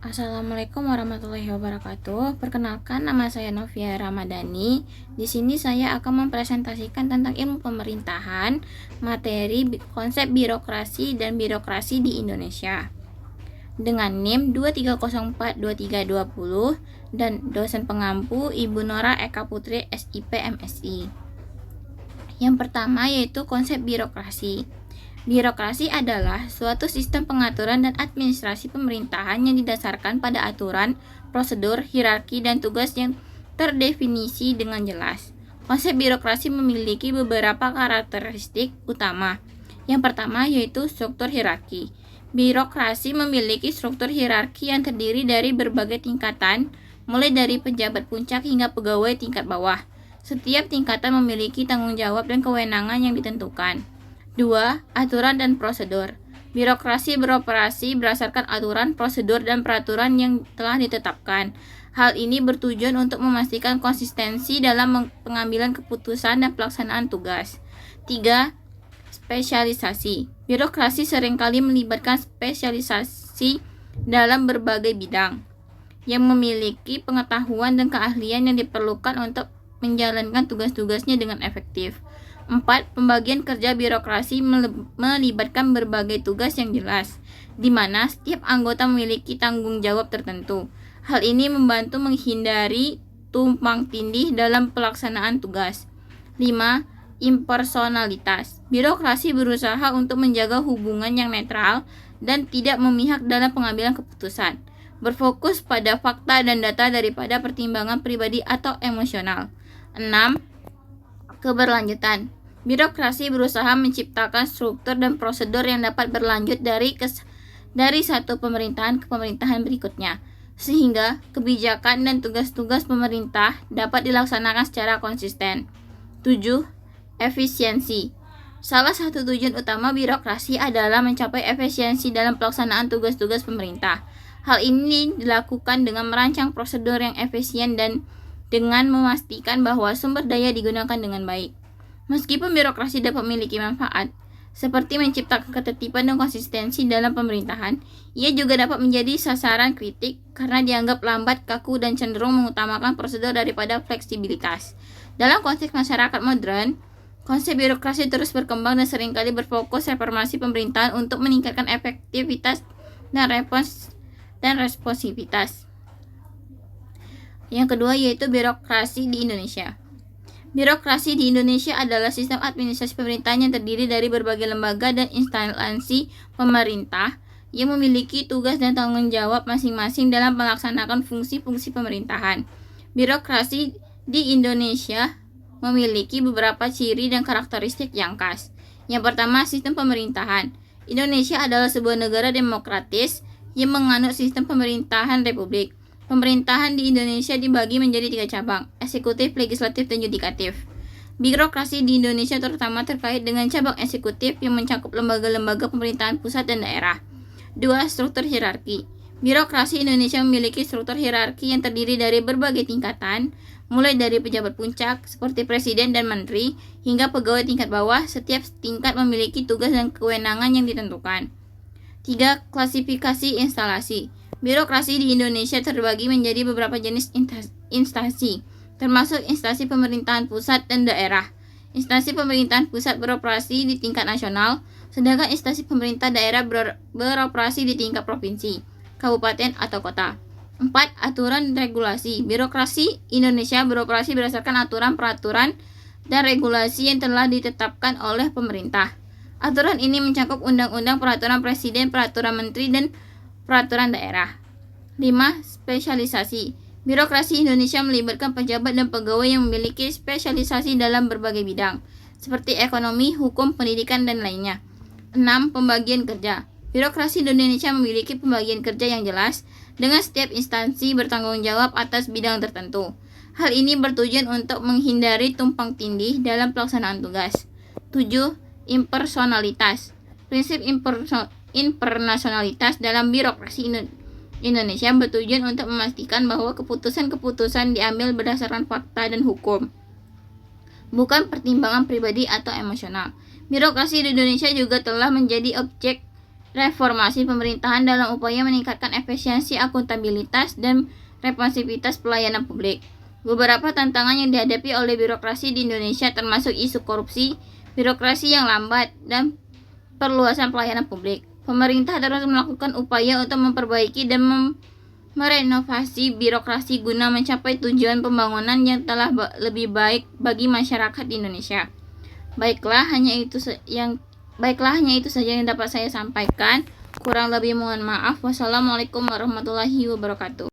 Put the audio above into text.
Assalamualaikum warahmatullahi wabarakatuh. Perkenalkan, nama saya Novia Ramadhani. Di sini saya akan mempresentasikan tentang ilmu pemerintahan, materi konsep birokrasi dan birokrasi di Indonesia. Dengan NIM 23042320 dan dosen pengampu Ibu Nora Eka Putri SIP MSI. Yang pertama yaitu konsep birokrasi. Birokrasi adalah suatu sistem pengaturan dan administrasi pemerintahan yang didasarkan pada aturan, prosedur, hierarki, dan tugas yang terdefinisi dengan jelas. Konsep birokrasi memiliki beberapa karakteristik utama. Yang pertama yaitu struktur hierarki. Birokrasi memiliki struktur hierarki yang terdiri dari berbagai tingkatan, mulai dari pejabat puncak hingga pegawai tingkat bawah. Setiap tingkatan memiliki tanggung jawab dan kewenangan yang ditentukan. 2. Aturan dan prosedur. Birokrasi beroperasi berdasarkan aturan, prosedur, dan peraturan yang telah ditetapkan. Hal ini bertujuan untuk memastikan konsistensi dalam pengambilan keputusan dan pelaksanaan tugas. 3. Spesialisasi. Birokrasi seringkali melibatkan spesialisasi dalam berbagai bidang yang memiliki pengetahuan dan keahlian yang diperlukan untuk menjalankan tugas-tugasnya dengan efektif. 4. Pembagian kerja birokrasi melibatkan berbagai tugas yang jelas, di mana setiap anggota memiliki tanggung jawab tertentu. Hal ini membantu menghindari tumpang tindih dalam pelaksanaan tugas. 5. Impersonalitas. Birokrasi berusaha untuk menjaga hubungan yang netral dan tidak memihak dalam pengambilan keputusan, berfokus pada fakta dan data daripada pertimbangan pribadi atau emosional. 6. Keberlanjutan. Birokrasi berusaha menciptakan struktur dan prosedur yang dapat berlanjut dari satu pemerintahan ke pemerintahan berikutnya, sehingga kebijakan dan tugas-tugas pemerintah dapat dilaksanakan secara konsisten. 7. Efisiensi. Salah satu tujuan utama birokrasi adalah mencapai efisiensi dalam pelaksanaan tugas-tugas pemerintah. Hal ini dilakukan dengan merancang prosedur yang efisien dan dengan memastikan bahwa sumber daya digunakan dengan baik. Meskipun birokrasi dapat memiliki manfaat, seperti menciptakan ketertiban dan konsistensi dalam pemerintahan, ia juga dapat menjadi sasaran kritik karena dianggap lambat, kaku, dan cenderung mengutamakan prosedur daripada fleksibilitas. Dalam konteks masyarakat modern, konsep birokrasi terus berkembang dan seringkali berfokus reformasi pemerintahan untuk meningkatkan efektivitas dan responsivitas. Yang kedua yaitu birokrasi di Indonesia. Birokrasi di Indonesia adalah sistem administrasi pemerintahan yang terdiri dari berbagai lembaga dan instansi pemerintah yang memiliki tugas dan tanggung jawab masing-masing dalam melaksanakan fungsi-fungsi pemerintahan. Birokrasi di Indonesia memiliki beberapa ciri dan karakteristik yang khas. Yang pertama, sistem pemerintahan. Indonesia adalah sebuah negara demokratis yang menganut sistem pemerintahan republik. Pemerintahan di Indonesia dibagi menjadi 3 cabang, eksekutif, legislatif, dan yudikatif. Birokrasi di Indonesia terutama terkait dengan cabang eksekutif yang mencakup lembaga-lembaga pemerintahan pusat dan daerah. 2. Struktur hierarki. Birokrasi Indonesia memiliki struktur hierarki yang terdiri dari berbagai tingkatan, mulai dari pejabat puncak seperti presiden dan menteri, hingga pegawai tingkat bawah. Setiap tingkat memiliki tugas dan kewenangan yang ditentukan. 3. Klasifikasi instalasi. Birokrasi di Indonesia terbagi menjadi beberapa jenis instansi, termasuk instansi pemerintahan pusat dan daerah. Instansi pemerintahan pusat beroperasi di tingkat nasional, sedangkan instansi pemerintah daerah beroperasi di tingkat provinsi, kabupaten, atau kota. 4. Aturan dan regulasi. Birokrasi Indonesia beroperasi berdasarkan aturan, peraturan, dan regulasi yang telah ditetapkan oleh pemerintah. Aturan ini mencakup undang-undang, peraturan presiden, peraturan menteri, dan peraturan daerah. 5. Spesialisasi. Birokrasi Indonesia melibatkan pejabat dan pegawai yang memiliki spesialisasi dalam berbagai bidang, seperti ekonomi, hukum, pendidikan, dan lainnya. 6. Pembagian kerja. Birokrasi Indonesia memiliki pembagian kerja yang jelas, dengan setiap instansi bertanggung jawab atas bidang tertentu. Hal ini bertujuan untuk menghindari tumpang tindih dalam pelaksanaan tugas. 7. Impersonalitas. Prinsip impersonalitas dalam birokrasi Indonesia bertujuan untuk memastikan bahwa keputusan-keputusan diambil berdasarkan fakta dan hukum, bukan pertimbangan pribadi atau emosional. Birokrasi di Indonesia juga telah menjadi objek reformasi pemerintahan dalam upaya meningkatkan efisiensi, akuntabilitas, dan responsivitas pelayanan publik. Beberapa tantangan yang dihadapi oleh birokrasi di Indonesia termasuk isu korupsi, birokrasi yang lambat, dan perluasan pelayanan publik. Pemerintah terus melakukan upaya untuk memperbaiki dan merenovasi birokrasi guna mencapai tujuan pembangunan yang telah lebih baik bagi masyarakat di Indonesia. Baiklah, hanya itu saja yang dapat saya sampaikan. Kurang lebih mohon maaf. Wassalamualaikum warahmatullahi wabarakatuh.